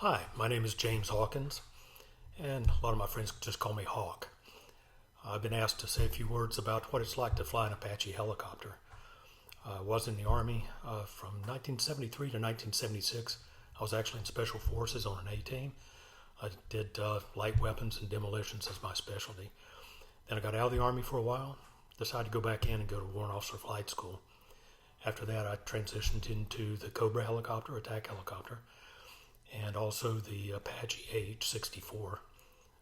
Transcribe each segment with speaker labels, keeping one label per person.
Speaker 1: Hi, my name is James Hawkins, and a lot of my friends just call me Hawk. I've been asked to say a few words about what it's like to fly an Apache helicopter. I was in the Army from 1973 to 1976. I was actually in Special Forces on an A-team. I did light weapons and demolitions as my specialty. Then I got out of the Army for a while, decided to go back in and go to Warrant Officer Flight School. After that, I transitioned into the Cobra helicopter, attack helicopter, and also the Apache AH-64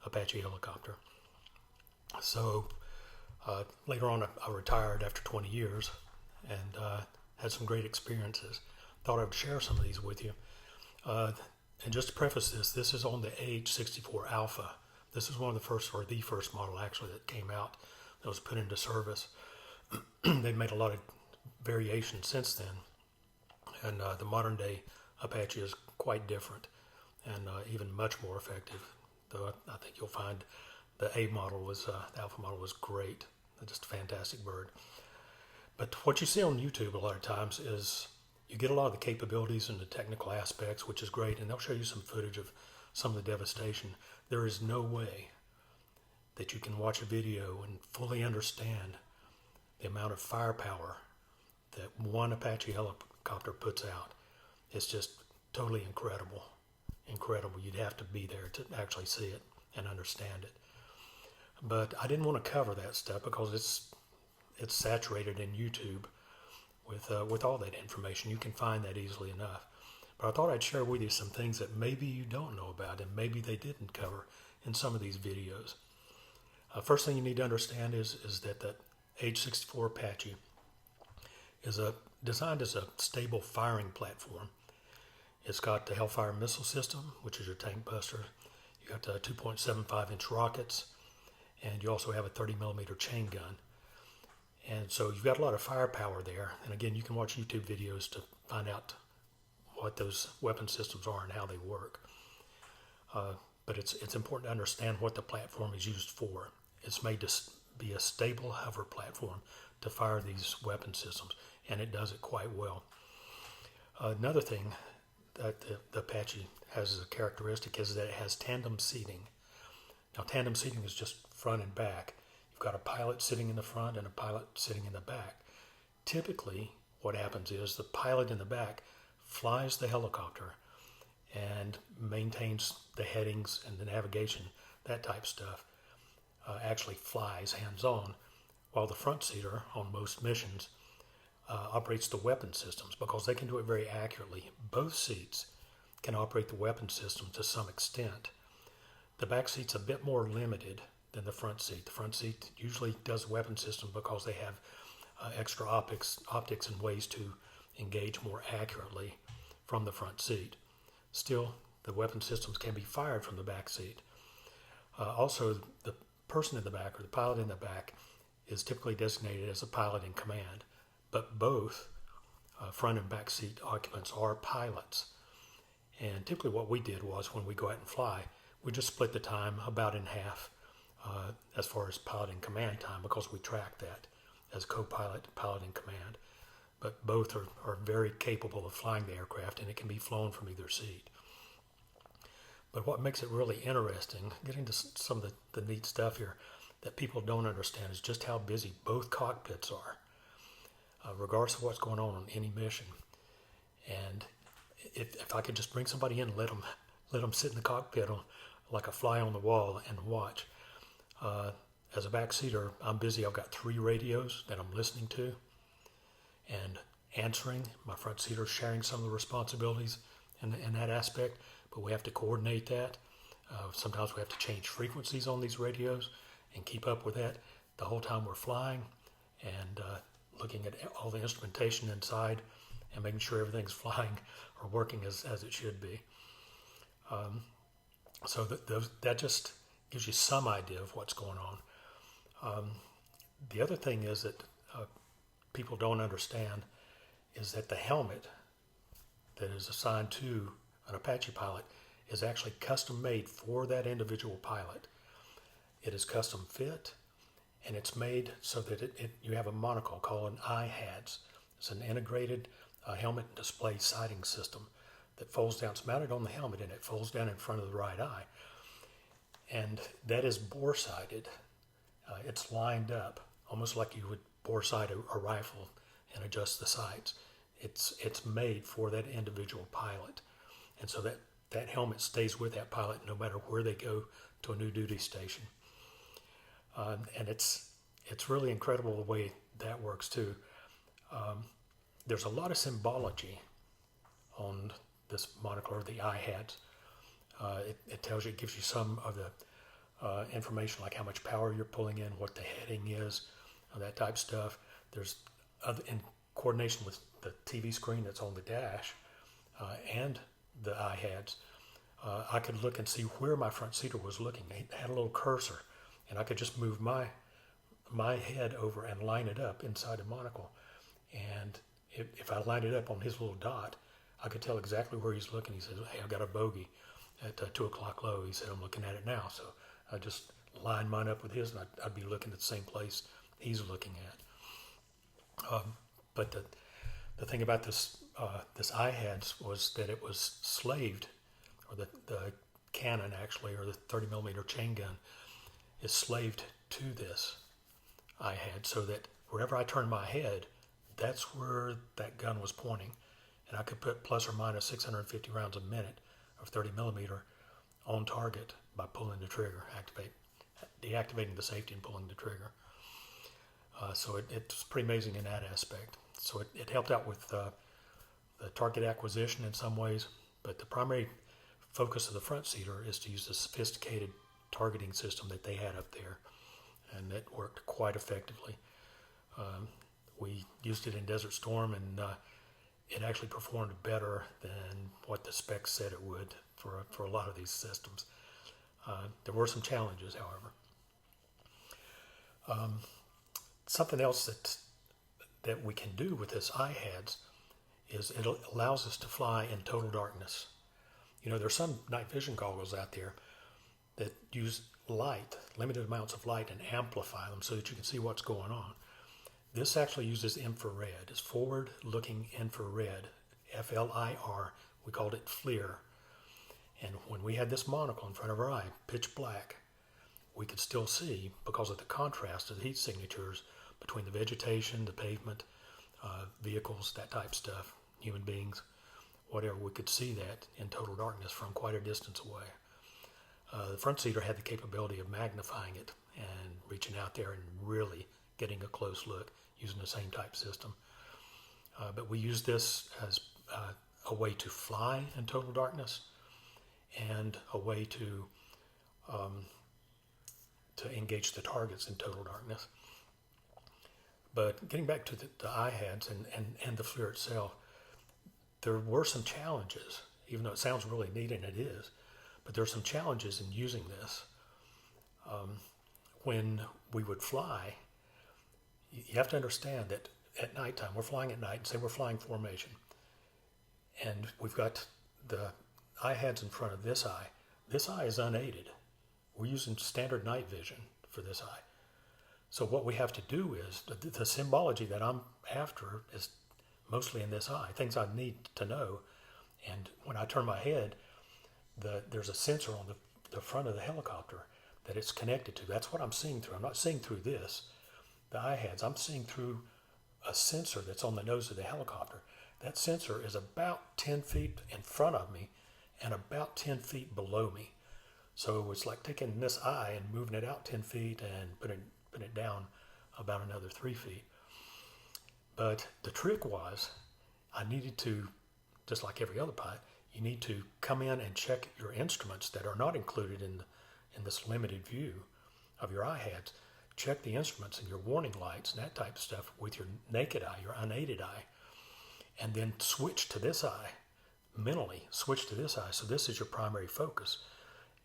Speaker 1: Apache helicopter. So later on, I retired after 20 years and had some great experiences. Thought I would share some of these with you. And just to preface this is on the AH-64 Alpha. This is one of the first, or the first model actually, that came out that was put into service. They've made a lot of variations since then, and the modern day Apache is quite different and even much more effective. Though I think you'll find the A model was the Alpha model was great, just a fantastic bird. But what you see on YouTube a lot of times is you get a lot of the capabilities and the technical aspects, which is great, and they'll show you some footage of some of the devastation. There is no way that you can watch a video and fully understand the amount of firepower that one Apache helicopter puts out. It's just totally incredible. Incredible. You'd have to be there to actually see it and understand it. But I didn't want to cover that stuff because it's saturated in YouTube with all that information. You can find that easily enough. But I thought I'd share with you some things that maybe you don't know about and maybe they didn't cover in some of these videos. First thing you need to understand is that the AH-64 Apache is designed as a stable firing platform. It's got the Hellfire missile system, which is your tank buster. You got 2.75-inch rockets, and you also have a 30-millimeter chain gun. And so you've got a lot of firepower there. And again, you can watch YouTube videos to find out what those weapon systems are and how they work. But it's important to understand what the platform is used for. It's made to be a stable hover platform to fire these weapon systems, and it does it quite well. Another thing that the Apache has as a characteristic is that it has tandem seating. Now, tandem seating is just front and back. You've got a pilot sitting in the front and a pilot sitting in the back. Typically, what happens is the pilot in the back flies the helicopter and maintains the headings and the navigation, that type stuff, actually flies hands-on, while the front seater on most missions operates the weapon systems because they can do it very accurately. Both seats can operate the weapon system to some extent. The back seat's a bit more limited than the front seat. The front seat usually does weapon systems because they have extra optics and ways to engage more accurately from the front seat. Still, the weapon systems can be fired from the back seat. Also, the person in the back, or the pilot in the back, is typically designated as a pilot in command, but both front and back seat occupants are pilots. And typically what we did was when we go out and fly, we just split the time about in half as far as pilot in command time, because we track that as co-pilot, pilot in command. But both are very capable of flying the aircraft, and it can be flown from either seat. But what makes it really interesting, getting to some of the neat stuff here that people don't understand, is just how busy both cockpits are, regardless of what's going on any mission. And if I could just bring somebody in and let them sit in the cockpit like a fly on the wall and watch. As a backseater, I'm busy. I've got 3 radios that I'm listening to and answering. My front seater is sharing some of the responsibilities in that aspect, but we have to coordinate that. Sometimes we have to change frequencies on these radios and keep up with that the whole time we're flying, and looking at all the instrumentation inside and making sure everything's flying or working as it should be. So that just gives you some idea of what's going on. The other thing is that people don't understand is that the helmet that is assigned to an Apache pilot is actually custom made for that individual pilot. It is custom fit, and it's made so that you have a monocle called an IHADS. It's an integrated helmet display sighting system that folds down. It's mounted on the helmet and it folds down in front of the right eye. And that is bore-sighted. It's lined up, almost like you would bore-sight a rifle and adjust the sights. It's made for that individual pilot. And so that helmet stays with that pilot no matter where they go to a new duty station. And it's really incredible the way that works too. There's a lot of symbology on this monocle, or the IHADS. It tells you, it gives you some of the information, like how much power you're pulling in, what the heading is, that type of stuff. There's in coordination with the TV screen that's on the dash and the IHADS. I could look and see where my front seater was looking. It had a little cursor, and I could just move my head over and line it up inside the monocle. And if I lined it up on his little dot, I could tell exactly where he's looking. He says, "Hey, I got a bogey at 2 o'clock low." He said, "I'm looking at it now." So I just line mine up with his, and I'd be looking at the same place he's looking at. But the thing about this IHADS was that it was slaved, or the cannon actually, or the 30 millimeter chain gun is slaved to this IHAD, so that wherever I turned my head, that's where that gun was pointing. And I could put plus or minus 650 rounds a minute of 30 millimeter on target by pulling the trigger, deactivating the safety and pulling the trigger. So it's pretty amazing in that aspect. So it helped out with the target acquisition in some ways, but the primary focus of the front seater is to use the sophisticated targeting system that they had up there, and that worked quite effectively. We used it in Desert Storm, and it actually performed better than what the specs said it would for a lot of these systems. There were some challenges, however. Something else that we can do with this IHADS is it allows us to fly in total darkness. You know, there's some night vision goggles out there that use light, limited amounts of light, and amplify them so that you can see what's going on. This actually uses infrared. It's forward-looking infrared, FLIR. We called it FLIR. And when we had this monocle in front of our eye, pitch black, we could still see, because of the contrast of the heat signatures between the vegetation, the pavement, vehicles, that type of stuff, human beings, whatever, we could see that in total darkness from quite a distance away. The front seater had the capability of magnifying it and reaching out there and really getting a close look using the same type system. But we used this as a way to fly in total darkness and a way to engage the targets in total darkness. But getting back to the IHADS and the FLIR itself, there were some challenges, even though it sounds really neat, and it is, but there are some challenges in using this. When we would fly, you have to understand that at nighttime, we're flying at night, and say we're flying formation, and we've got the IHADS in front of this eye. This eye is unaided. We're using standard night vision for this eye. So what we have to do is, the symbology that I'm after is mostly in this eye, things I need to know. And when I turn my head, there's a sensor on the front of the helicopter that it's connected to. That's what I'm seeing through. I'm not seeing through this, the IHADS. I'm seeing through a sensor that's on the nose of the helicopter. That sensor is about 10 feet in front of me and about 10 feet below me. So it's like taking this eye and moving it out 10 feet and putting it down about another 3 feet. But the trick was, I needed to, just like every other pilot, you need to come in and check your instruments that are not included in this limited view of your IHADS. Check the instruments and your warning lights and that type of stuff with your naked eye, your unaided eye, and then switch to this eye, mentally switch to this eye. So this is your primary focus.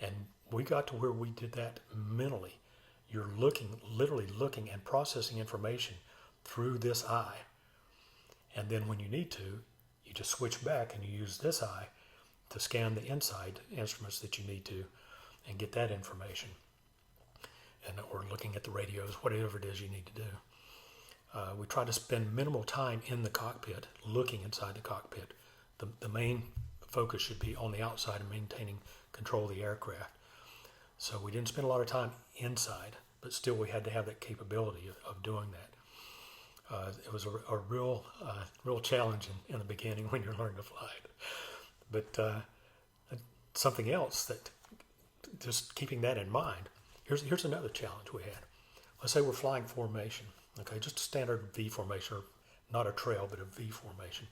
Speaker 1: And we got to where we did that mentally. You're literally looking and processing information through this eye. And then when you need to, you just switch back and you use this eye to scan the inside instruments that you need to and get that information. Or looking at the radios, whatever it is you need to do. We try to spend minimal time in the cockpit, looking inside the cockpit. The main focus should be on the outside and maintaining control of the aircraft. So we didn't spend a lot of time inside, but still we had to have that capability of doing that. It was a real challenge in the beginning when you're learning to fly it. But something else that, just keeping that in mind, here's another challenge we had. Let's say we're flying formation, okay, just a standard V formation, or not a trail, but a V formation.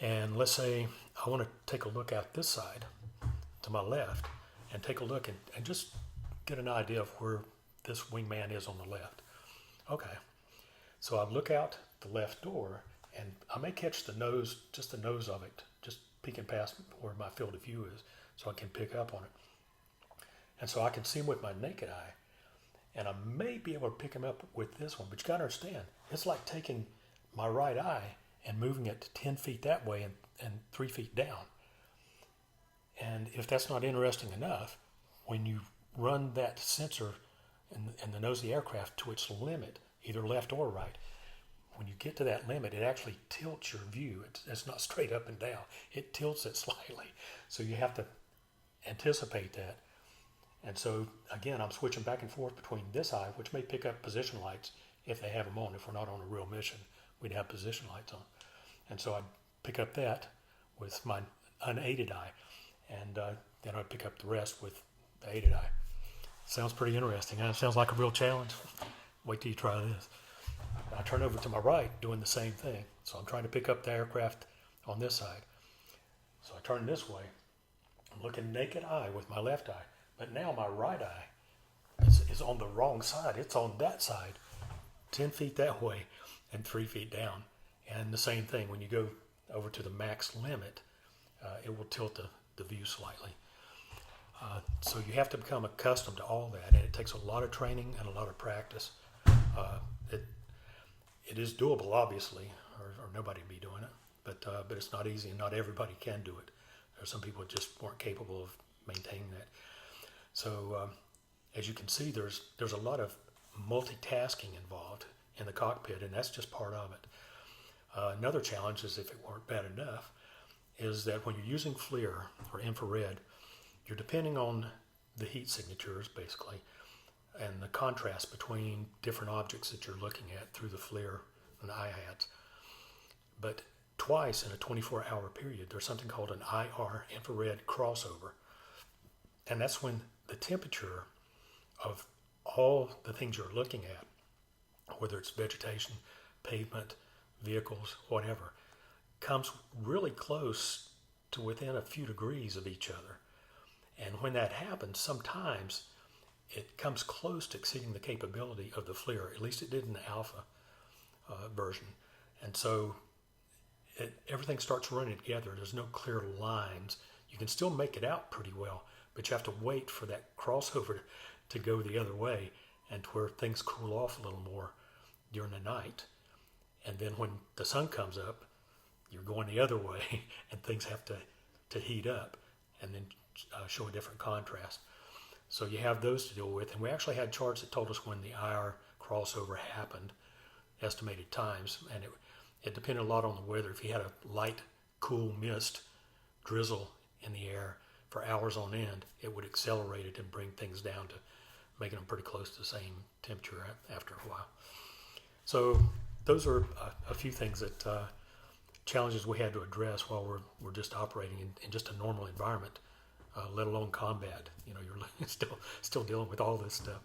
Speaker 1: And let's say I want to take a look out this side to my left and take a look and just get an idea of where this wingman is on the left. Okay, so I look out the left door and I may catch the nose, just the nose of it, just peeking past where my field of view is, so I can pick up on it. And so I can see him with my naked eye, and I may be able to pick him up with this one, but you gotta understand, it's like taking my right eye and moving it 10 feet that way and 3 feet down. And if that's not interesting enough, when you run that sensor in the nose of the aircraft to its limit, either left or right, when you get to that limit, it actually tilts your view. It's not straight up and down. It tilts it slightly. So you have to anticipate that. And so, again, I'm switching back and forth between this eye, which may pick up position lights if they have them on. If we're not on a real mission, we'd have position lights on. And so I'd pick up that with my unaided eye, and then I'd pick up the rest with the aided eye. Sounds pretty interesting. Huh? Sounds like a real challenge. Wait till you try this. I turn over to my right, doing the same thing. So I'm trying to pick up the aircraft on this side. So I turn this way. I'm looking naked eye with my left eye. But now my right eye is on the wrong side. It's on that side, 10 feet that way and 3 feet down. And the same thing, when you go over to the max limit, it will tilt the view slightly. So you have to become accustomed to all that, and it takes a lot of training and a lot of practice. It is doable, obviously, or nobody would be doing it, but it's not easy, and not everybody can do it. There are some people that just weren't capable of maintaining that. So as you can see, there's a lot of multitasking involved in the cockpit, and that's just part of it. Another challenge is, if it weren't bad enough, is that when you're using FLIR or infrared, you're depending on the heat signatures, basically, and the contrast between different objects that you're looking at through the FLIR and the IHATs. But twice in a 24-hour period, there's something called an IR infrared crossover. And that's when the temperature of all the things you're looking at, whether it's vegetation, pavement, vehicles, whatever, comes really close to within a few degrees of each other. And when that happens, sometimes it comes close to exceeding the capability of the FLIR. At least it did in the alpha version. And so everything starts running together. There's no clear lines. You can still make it out pretty well, but you have to wait for that crossover to go the other way, and to where things cool off a little more during the night. And then when the sun comes up, you're going the other way, and things have to heat up and then show a different contrast. So you have those to deal with. And we actually had charts that told us when the IR crossover happened, estimated times, and it depended a lot on the weather. If you had a light, cool mist, drizzle in the air for hours on end, it would accelerate it and bring things down to making them pretty close to the same temperature after a while. So those are a few things that challenges we had to address while we're just operating in just a normal environment, let alone combat. You know, you're still dealing with all this stuff.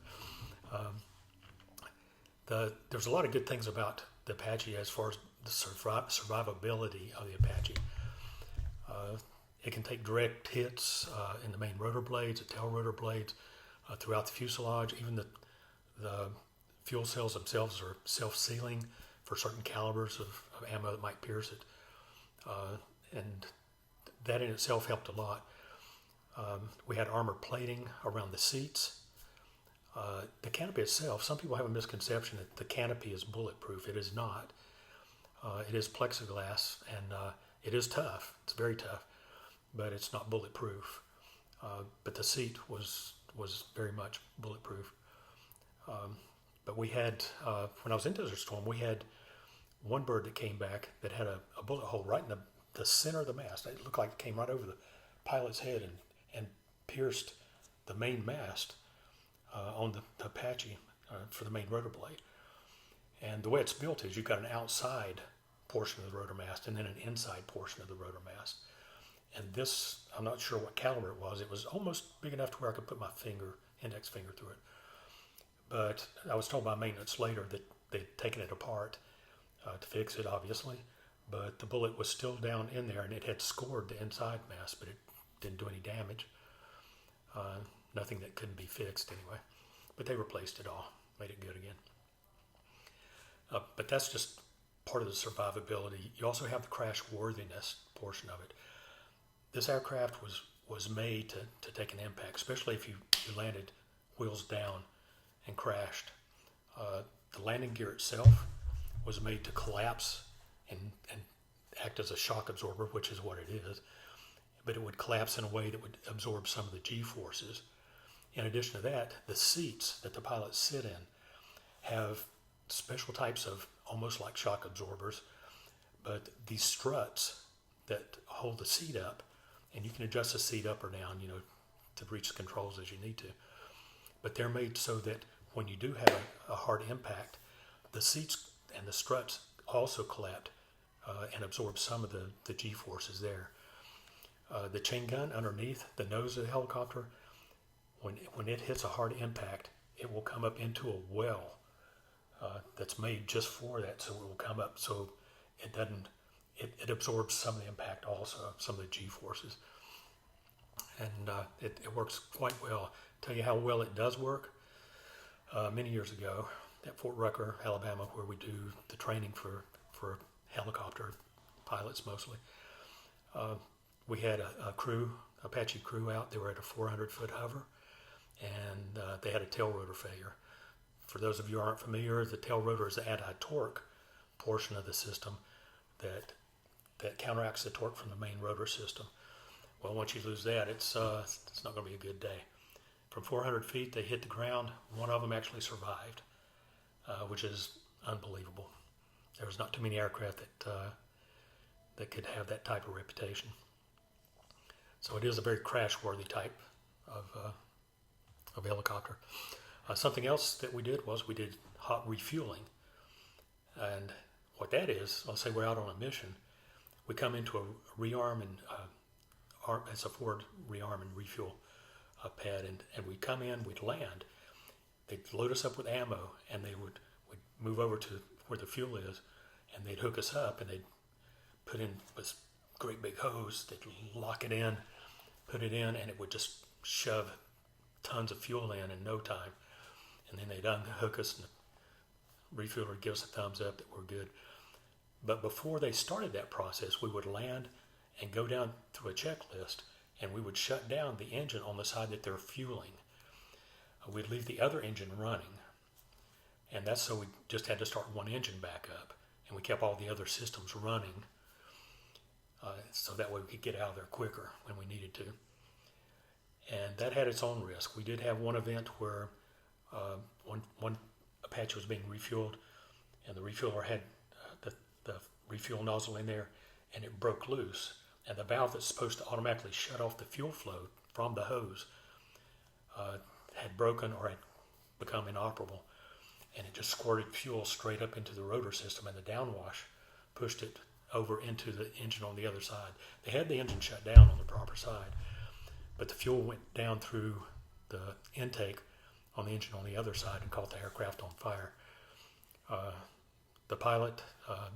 Speaker 1: There's a lot of good things about the Apache as far as the survivability of the Apache. It can take direct hits in the main rotor blades, the tail rotor blades, throughout the fuselage. Even the fuel cells themselves are self-sealing for certain calibers of ammo that might pierce it. And that in itself helped a lot. We had armor plating around the seats. The canopy itself, some people have a misconception that the canopy is bulletproof. It is not. It is plexiglass, and it is tough. It's very tough, but it's not bulletproof. But the seat was very much bulletproof. But we had, when I was in Desert Storm, we had one bird that came back that had a bullet hole right in the the center of the mast. It looked like it came right over the pilot's head and pierced the main mast on the Apache for the main rotor blade. And the way it's built is you've got an outside portion of the rotor mast and then an inside portion of the rotor mast. And this, I'm not sure what caliber it was. It was almost big enough to where I could put my index finger through it. But I was told by maintenance later that they'd taken it apart to fix it, obviously. But the bullet was still down in there, and it had scored the inside mast, but it didn't do any damage. Nothing that couldn't be fixed anyway. But they replaced it all, made it good again. But that's just part of the survivability. You also have the crash worthiness portion of it. This aircraft was made to take an impact, especially if you landed wheels down and crashed. The landing gear itself was made to collapse and act as a shock absorber, which is what it is. But it would collapse in a way that would absorb some of the G-forces. In addition to that, the seats that the pilots sit in have special types of almost like shock absorbers, but these struts that hold the seat up, and you can adjust the seat up or down, to reach the controls as you need to. But they're made so that when you do have a hard impact, the seats and the struts also collapse and absorb some of the G-forces there. The chain gun underneath the nose of the helicopter, when it hits a hard impact, it will come up into a well that's made just for that, so it will come up so it absorbs some of the impact also, some of the G-forces. And it works quite well. Tell you how well it does work. Many years ago at Fort Rucker, Alabama, where we do the training for helicopter pilots mostly, we had a crew, Apache crew out. They were at a 400-foot hover, and they had a tail rotor failure. For those of you who aren't familiar, the tail rotor is the anti-torque portion of the system that counteracts the torque from the main rotor system. Well, once you lose that, it's not going to be a good day. From 400 feet, they hit the ground. One of them actually survived, which is unbelievable. There was not too many aircraft that could have that type of reputation. So it is a very crash-worthy type of helicopter. Something else that we did was we did hot refueling. And what that is, let's say we're out on a mission, we come into a rearm and it's a forward rearm and refuel pad, and we'd come in, we'd land, they'd load us up with ammo, and we'd move over to where the fuel is, and they'd hook us up, and they'd put in this great big hose, they'd lock it in, put it in, and it would just shove tons of fuel in no time. And then they'd unhook us, and the refueler would give us a thumbs up that we're good. But before they started that process, we would land and go down through a checklist, and we would shut down the engine on the side that they're fueling. We'd leave the other engine running, and that's so we just had to start one engine back up, and we kept all the other systems running, so that way we could get out of there quicker when we needed to. And that had its own risk. We did have one event where one Apache was being refueled, and the refueler had the refuel nozzle in there, and it broke loose. And the valve that's supposed to automatically shut off the fuel flow from the hose had broken or had become inoperable, and it just squirted fuel straight up into the rotor system, and the downwash pushed it over into the engine on the other side. They had the engine shut down on the proper side, but the fuel went down through the intake on the engine on the other side and caught the aircraft on fire. The pilot,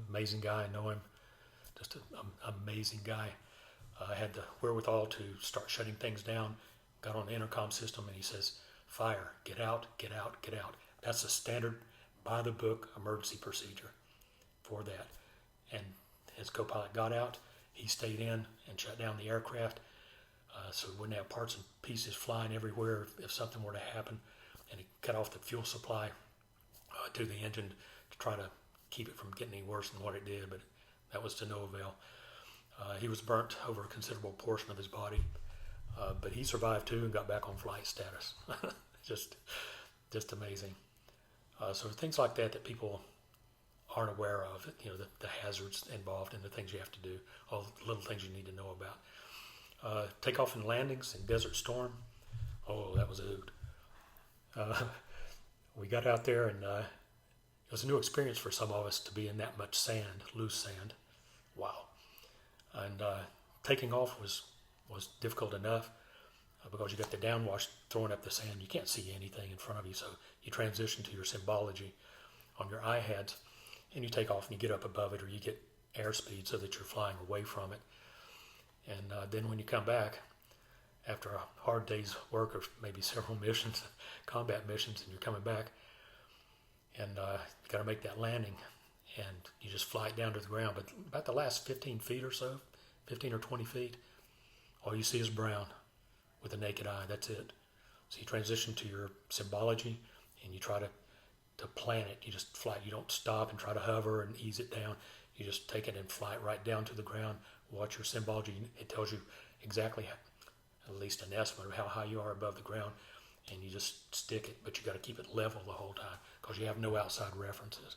Speaker 1: amazing guy, I know him, just an amazing guy, had the wherewithal to start shutting things down, got on the intercom system, and he says, "Fire, get out, get out, get out." That's a standard, by-the-book emergency procedure for that. And his co-pilot got out, he stayed in and shut down the aircraft, so we wouldn't have parts and pieces flying everywhere if something were to happen. And he cut off the fuel supply to the engine to try to keep it from getting any worse than what it did, but that was to no avail. He was burnt over a considerable portion of his body, but he survived too and got back on flight status. just amazing. So things like that people aren't aware of, the hazards involved and the things you have to do, all the little things you need to know about. Takeoff and landings in Desert Storm. Oh, that was a hoot. We got out there, and it was a new experience for some of us to be in that much sand, loose sand. Wow. And taking off was difficult enough because you got the downwash throwing up the sand. You can't see anything in front of you, so you transition to your symbology on your iHads, and you take off and you get up above it, or you get airspeed so that you're flying away from it. And then when you come back, after a hard day's work of maybe several missions, combat missions, and you're coming back, and you got to make that landing, and you just fly it down to the ground. But about the last 15 feet or so, 15 or 20 feet, all you see is brown with the naked eye. That's it. So you transition to your symbology, and you try to plan it. You just fly it. You don't stop and try to hover and ease it down. You just take it and fly it right down to the ground. Watch your symbology. It tells you exactly at least an estimate of how high you are above the ground, and you just stick it, but you got to keep it level the whole time because you have no outside references.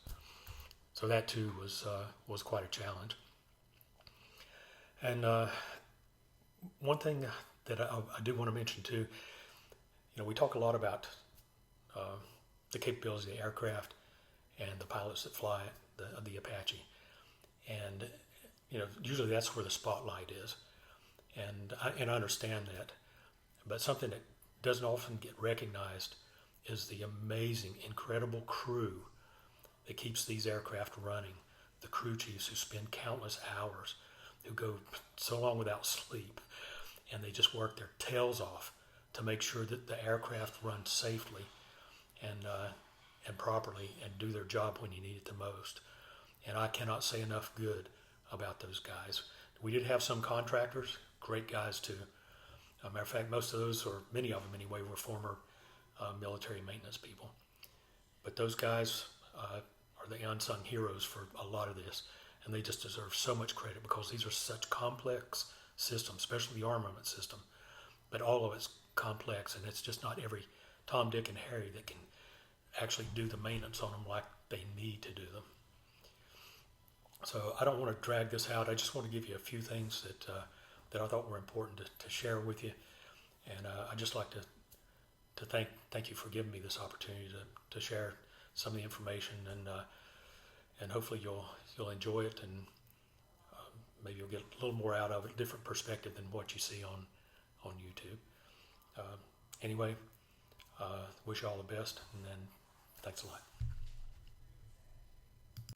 Speaker 1: So that too was quite a challenge. And one thing that I do want to mention too, we talk a lot about the capabilities of the aircraft and the pilots that fly it, the Apache, and usually that's where the spotlight is. And I understand that, but something that doesn't often get recognized is the amazing, incredible crew that keeps these aircraft running. The crew chiefs who spend countless hours, who go so long without sleep, and they just work their tails off to make sure that the aircraft runs safely and properly and do their job when you need it the most. And I cannot say enough good about those guys. We did have some contractors, great guys too. Matter of fact, most of those, or many of them anyway, were former military maintenance people. But those guys are the unsung heroes for a lot of this, and they just deserve so much credit because these are such complex systems, especially the armament system. But all of it's complex, and it's just not every Tom, Dick, and Harry that can actually do the maintenance on them like they need to do them. So I don't want to drag this out. I just want to give you a few things that I thought were important to share with you, and I'd just like to thank you for giving me this opportunity to share some of the information, and hopefully you'll enjoy it, and maybe you'll get a little more out of it, a different perspective than what you see on YouTube. Anyway, wish you all the best, and then thanks a lot.